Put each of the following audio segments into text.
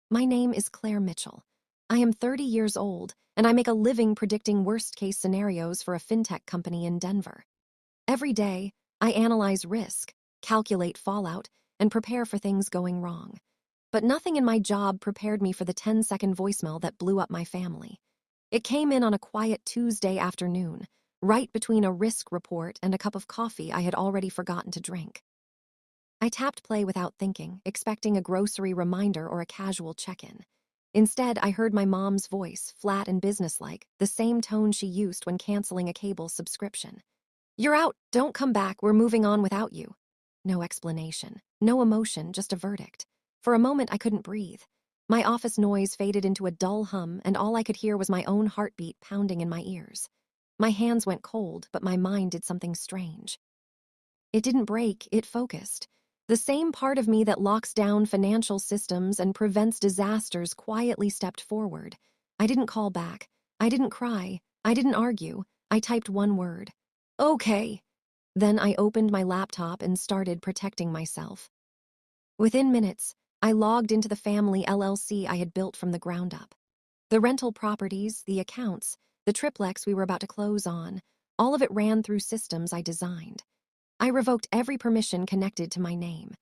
My name is Claire Mitchell. I am 30 years old, and I make a living predicting worst-case scenarios for a fintech company in Denver. Every day, I analyze risk, calculate fallout, and prepare for things going wrong. But nothing in my job prepared me for the 10-second voicemail that blew up my family. It came in on a quiet Tuesday afternoon, right between a risk report and a cup of coffee I had already forgotten to drink. I tapped play without thinking, expecting a grocery reminder or a casual check-in. Instead, I heard my mom's voice, flat and businesslike, the same tone she used when canceling a cable subscription. "You're out, don't come back, we're moving on without you." No explanation, no emotion, just a verdict. For a moment, I couldn't breathe. My office noise faded into a dull hum, and all I could hear was my own heartbeat pounding in my ears. My hands went cold, but my mind did something strange. It didn't break, it focused. The same part of me that locks down financial systems and prevents disasters quietly stepped forward. I didn't call back. I didn't cry. I didn't argue. I typed one word. "Okay." Then I opened my laptop and started protecting myself. Within minutes, I logged into the family LLC I had built from the ground up. The rental properties, the accounts, the triplex we were about to close on, all of it ran through systems I designed. I revoked every permission connected to my name.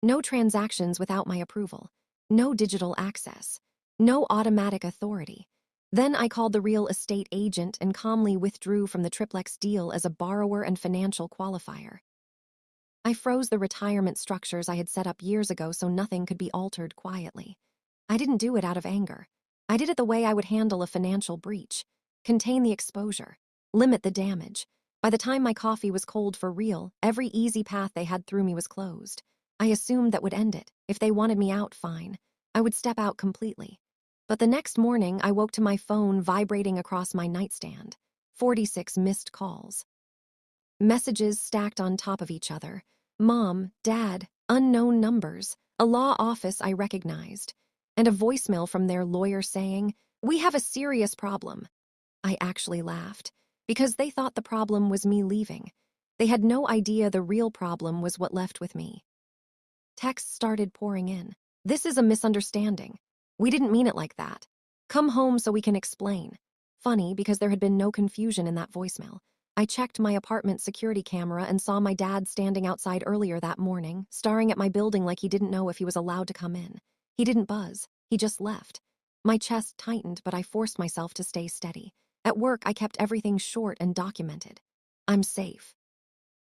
No transactions without my approval. No digital access. No automatic authority. Then I called the real estate agent and calmly withdrew from the triplex deal as a borrower and financial qualifier. I froze the retirement structures I had set up years ago so nothing could be altered quietly. I didn't do it out of anger. I did it the way I would handle a financial breach. Contain the exposure. Limit the damage. By the time my coffee was cold for real, every easy path they had through me was closed. I assumed that would end it. If they wanted me out, fine. I would step out completely. But the next morning, I woke to my phone vibrating across my nightstand. 46 missed calls. Messages stacked on top of each other. Mom, Dad, unknown numbers, a law office I recognized, and a voicemail from their lawyer saying, "We have a serious problem." I actually laughed, because they thought the problem was me leaving. They had no idea the real problem was what left with me. Texts started pouring in. "This is a misunderstanding. We didn't mean it like that. Come home so we can explain." Funny, because there had been no confusion in that voicemail. I checked my apartment security camera and saw my dad standing outside earlier that morning, staring at my building like he didn't know if he was allowed to come in. He didn't buzz. He just left. My chest tightened, but I forced myself to stay steady. At work, I kept everything short and documented. "I'm safe.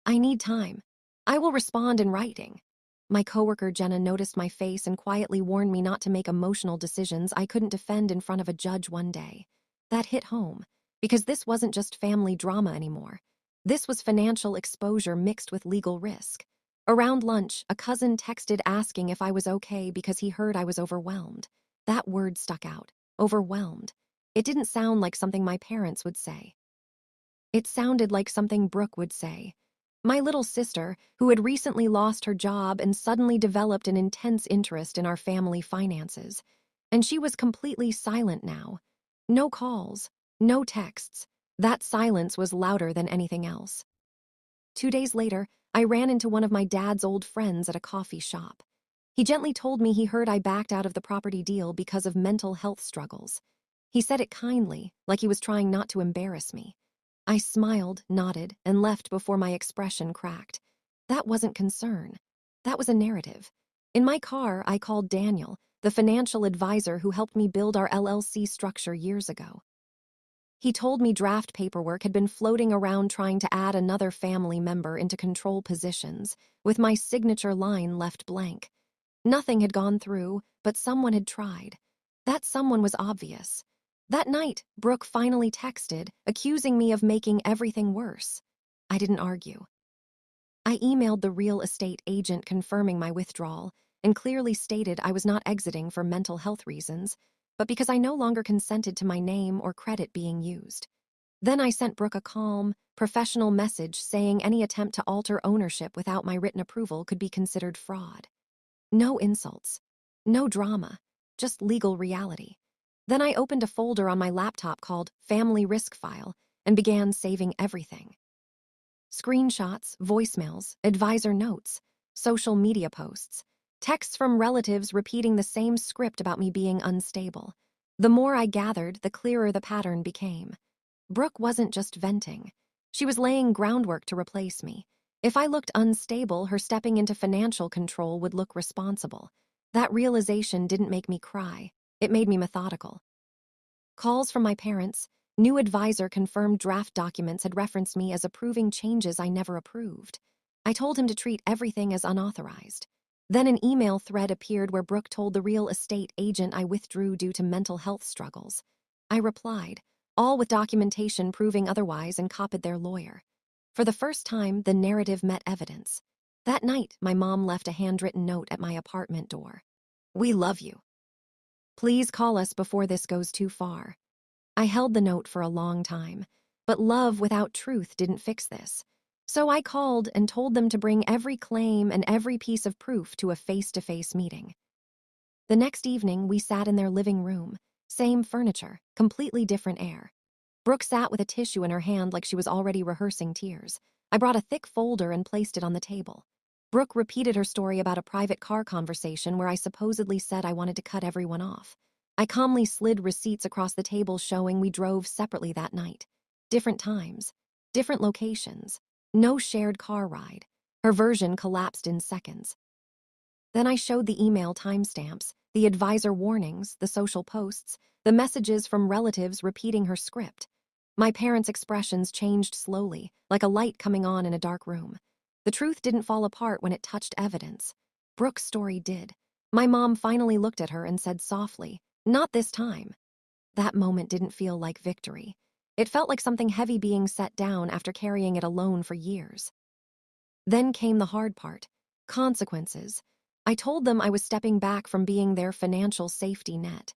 I need time. I will respond in writing." My coworker Jenna noticed my face and quietly warned me not to make emotional decisions I couldn't defend in front of a judge one day. That hit home, because this wasn't just family drama anymore. This was financial exposure mixed with legal risk. Around lunch, a cousin texted asking if I was okay because he heard I was overwhelmed. That word stuck out. Overwhelmed. It didn't sound like something my parents would say. It sounded like something Brooke would say. My little sister, who had recently lost her job and suddenly developed an intense interest in our family finances. And she was completely silent now. No calls, no texts. That silence was louder than anything else. 2 days later, I ran into one of my dad's old friends at a coffee shop. He gently told me he heard I backed out of the property deal because of mental health struggles. He said it kindly, like he was trying not to embarrass me. I smiled, nodded, and left before my expression cracked. That wasn't concern. That was a narrative. In my car, I called Daniel, the financial advisor who helped me build our LLC structure years ago. He told me draft paperwork had been floating around trying to add another family member into control positions, with my signature line left blank. Nothing had gone through, but someone had tried. That someone was obvious. That night, Brooke finally texted, accusing me of making everything worse. I didn't argue. I emailed the real estate agent confirming my withdrawal and clearly stated I was not exiting for mental health reasons, but because I no longer consented to my name or credit being used. Then I sent Brooke a calm, professional message saying any attempt to alter ownership without my written approval could be considered fraud. No insults. No drama. Just legal reality. Then I opened a folder on my laptop called Family Risk File and began saving everything. Screenshots, voicemails, advisor notes, social media posts, Texts from relatives repeating the same script about me being unstable. The more I gathered, the clearer the pattern became. Brooke wasn't just venting. She was laying groundwork to replace me. If I looked unstable, her stepping into financial control would look responsible. That realization didn't make me cry. It made me methodical. Calls from my parents, new advisor confirmed draft documents had referenced me as approving changes I never approved. I told him to treat everything as unauthorized. Then an email thread appeared where Brooke told the real estate agent I withdrew due to mental health struggles. I replied, all with documentation proving otherwise, and copied their lawyer. For the first time, the narrative met evidence. That night, my mom left a handwritten note at my apartment door. "We love you. Please call us before this goes too far." I held the note for a long time, but love without truth didn't fix this. So I called and told them to bring every claim and every piece of proof to a face-to-face meeting. The next evening, we sat in their living room. Same furniture, completely different air. Brooke sat with a tissue in her hand like she was already rehearsing tears. I brought a thick folder and placed it on the table. Brooke repeated her story about a private car conversation where I supposedly said I wanted to cut everyone off. I calmly slid receipts across the table showing we drove separately that night. Different times, different locations, no shared car ride. Her version collapsed in seconds. Then I showed the email timestamps, the advisor warnings, the social posts, the messages from relatives repeating her script. My parents' expressions changed slowly, like a light coming on in a dark room. The truth didn't fall apart when it touched evidence. Brooke's story did. My mom finally looked at her and said softly, "Not this time." That moment didn't feel like victory. It felt like something heavy being set down after carrying it alone for years. Then came the hard part, consequences. I told them I was stepping back from being their financial safety net.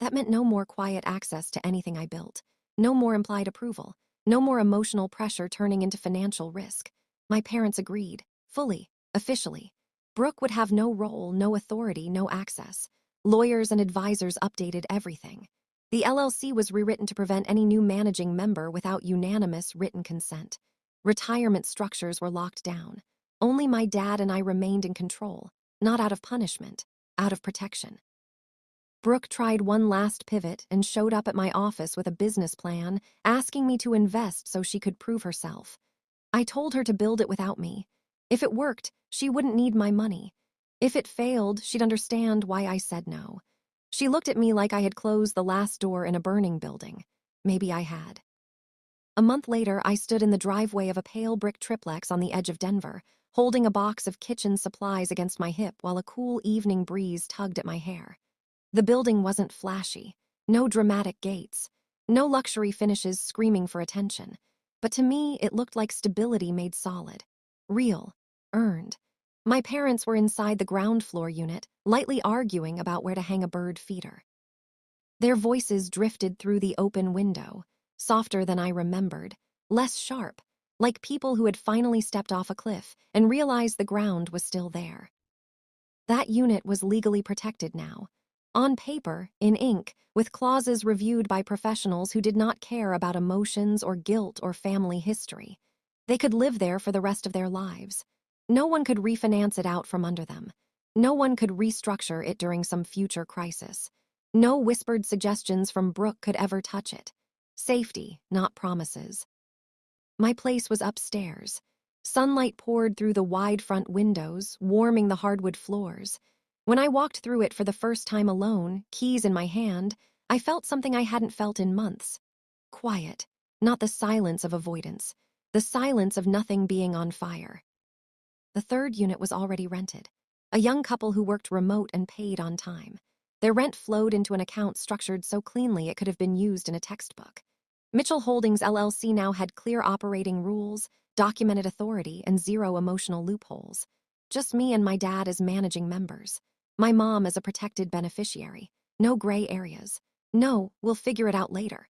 That meant no more quiet access to anything I built, no more implied approval, no more emotional pressure turning into financial risk. My parents agreed, fully, officially. Brooke would have no role, no authority, no access. Lawyers and advisors updated everything. The LLC was rewritten to prevent any new managing member without unanimous written consent. Retirement structures were locked down. Only my dad and I remained in control, not out of punishment, out of protection. Brooke tried one last pivot and showed up at my office with a business plan, asking me to invest so she could prove herself. I told her to build it without me. If it worked, she wouldn't need my money. If it failed, she'd understand why I said no. She looked at me like I had closed the last door in a burning building. Maybe I had. A month later, I stood in the driveway of a pale brick triplex on the edge of Denver, holding a box of kitchen supplies against my hip while a cool evening breeze tugged at my hair. The building wasn't flashy, no dramatic gates, no luxury finishes screaming for attention. But to me, it looked like stability made solid, real, earned. My parents were inside the ground floor unit, lightly arguing about where to hang a bird feeder. Their voices drifted through the open window, softer than I remembered, less sharp, like people who had finally stepped off a cliff and realized the ground was still there. That unit was legally protected now. On paper, in ink, with clauses reviewed by professionals who did not care about emotions or guilt or family history. They could live there for the rest of their lives. No one could refinance it out from under them. No one could restructure it during some future crisis. No whispered suggestions from Brooke could ever touch it. Safety, not promises. My place was upstairs. Sunlight poured through the wide front windows, warming the hardwood floors. When I walked through it for the first time alone, keys in my hand, I felt something I hadn't felt in months. Quiet, not the silence of avoidance, the silence of nothing being on fire. The third unit was already rented. A young couple who worked remote and paid on time. Their rent flowed into an account structured so cleanly it could have been used in a textbook. Mitchell Holdings LLC now had clear operating rules, documented authority, and zero emotional loopholes. Just me and my dad as managing members. My mom as a protected beneficiary. No gray areas. No, we'll figure it out later.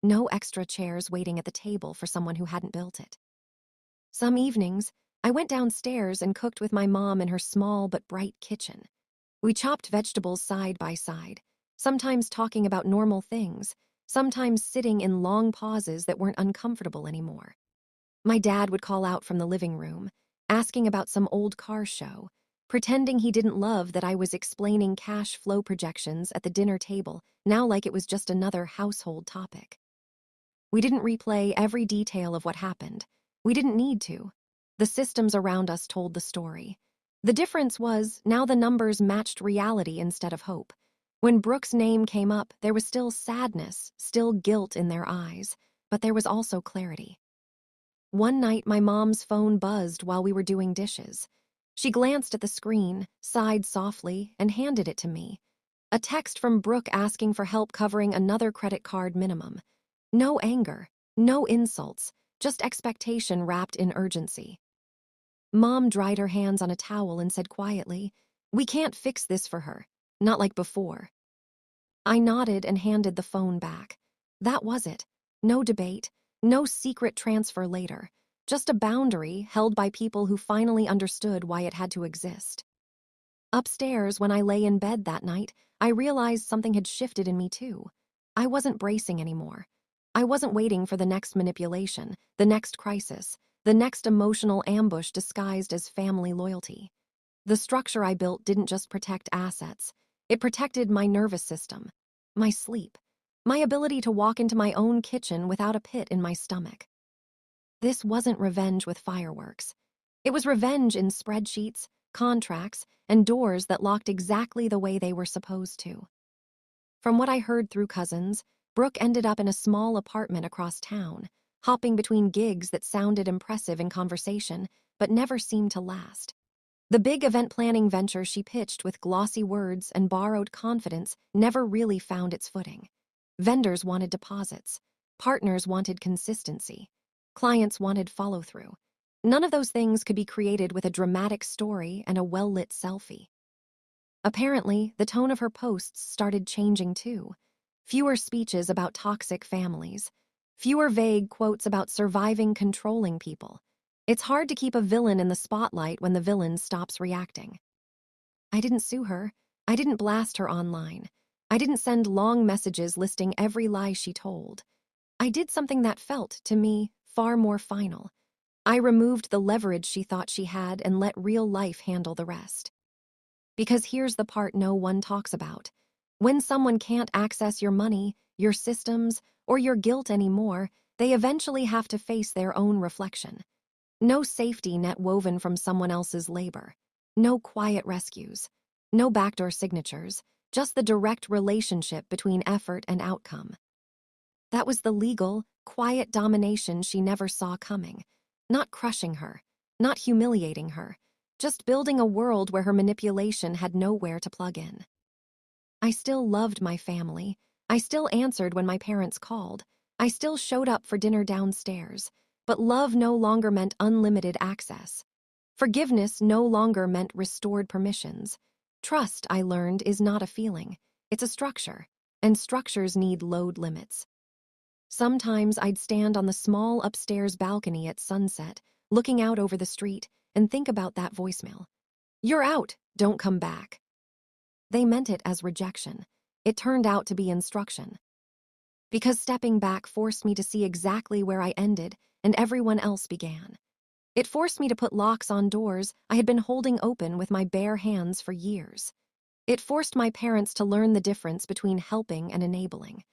No extra chairs waiting at the table for someone who hadn't built it. Some evenings, I went downstairs and cooked with my mom in her small but bright kitchen. We chopped vegetables side by side, sometimes talking about normal things, sometimes sitting in long pauses that weren't uncomfortable anymore. My dad would call out from the living room, asking about some old car show, pretending he didn't love that I was explaining cash flow projections at the dinner table, now like it was just another household topic. We didn't replay every detail of what happened. We didn't need to. The systems around us told the story. The difference was, now the numbers matched reality instead of hope. When Brooke's name came up, there was still sadness, still guilt in their eyes, but there was also clarity. One night, my mom's phone buzzed while we were doing dishes. She glanced at the screen, sighed softly, and handed it to me. A text from Brooke asking for help covering another credit card minimum. No anger, no insults, just expectation wrapped in urgency. Mom dried her hands on a towel and said quietly, "We can't fix this for her, not like before." I nodded and handed the phone back. That was it. No debate, no secret transfer later, just a boundary held by people who finally understood why it had to exist. Upstairs, when I lay in bed that night, I realized something had shifted in me too. I wasn't bracing anymore. I wasn't waiting for the next manipulation, the next crisis, the next emotional ambush disguised as family loyalty. The structure I built didn't just protect assets. It protected my nervous system, my sleep, my ability to walk into my own kitchen without a pit in my stomach. This wasn't revenge with fireworks. It was revenge in spreadsheets, contracts, and doors that locked exactly the way they were supposed to. From what I heard through cousins, Brooke ended up in a small apartment across town, hopping between gigs that sounded impressive in conversation, but never seemed to last. The big event planning venture she pitched with glossy words and borrowed confidence never really found its footing. Vendors wanted deposits. Partners wanted consistency. Clients wanted follow-through. None of those things could be created with a dramatic story and a well-lit selfie. Apparently, the tone of her posts started changing too. Fewer speeches about toxic families. Fewer vague quotes about surviving controlling people. It's hard to keep a villain in the spotlight when the villain stops reacting. I didn't sue her. I didn't blast her online. I didn't send long messages listing every lie she told. I did something that felt, to me, far more final. I removed the leverage she thought she had and let real life handle the rest. Because here's the part no one talks about. When someone can't access your money, your systems, or your guilt anymore, they eventually have to face their own reflection. No safety net woven from someone else's labor. No quiet rescues. No backdoor signatures. Just the direct relationship between effort and outcome. That was the legal, quiet domination she never saw coming. Not crushing her. Not humiliating her. Just building a world where her manipulation had nowhere to plug in. I still loved my family. I still answered when my parents called. I still showed up for dinner downstairs. But love no longer meant unlimited access. Forgiveness no longer meant restored permissions. Trust, I learned, is not a feeling. It's a structure. And structures need load limits. Sometimes I'd stand on the small upstairs balcony at sunset, looking out over the street, and think about that voicemail. "You're out, don't come back." They meant it as rejection. It turned out to be instruction. Because stepping back forced me to see exactly where I ended and everyone else began. It forced me to put locks on doors I had been holding open with my bare hands for years. It forced my parents to learn the difference between helping and enabling.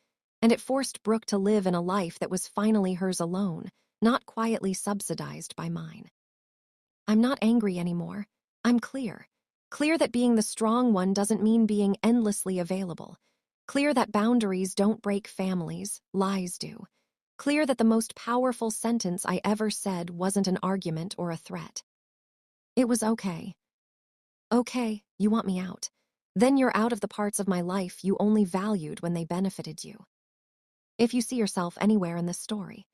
And it forced Brooke to live in a life that was finally hers alone, not quietly subsidized by mine. I'm not angry anymore. I'm clear. Clear that being the strong one doesn't mean being endlessly available. Clear that boundaries don't break families, lies do. Clear that the most powerful sentence I ever said wasn't an argument or a threat. It was okay. Okay, you want me out. Then you're out of the parts of my life you only valued when they benefited you. If you see yourself anywhere in this story.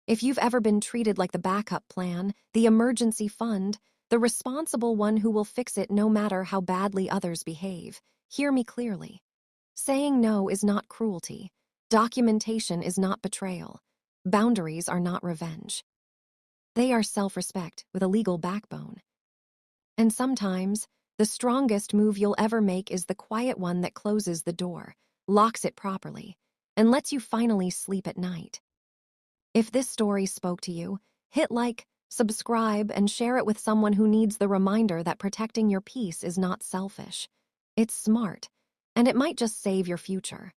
If you've ever been treated like the backup plan, the emergency fund, the responsible one who will fix it no matter how badly others behave, hear me clearly. Saying no is not cruelty. Documentation is not betrayal. Boundaries are not revenge. They are self-respect with a legal backbone. And sometimes, the strongest move you'll ever make is the quiet one that closes the door, locks it properly, and lets you finally sleep at night. If this story spoke to you, hit like, Subscribe and share it with someone who needs the reminder that protecting your peace is not selfish. It's smart, and it might just save your future.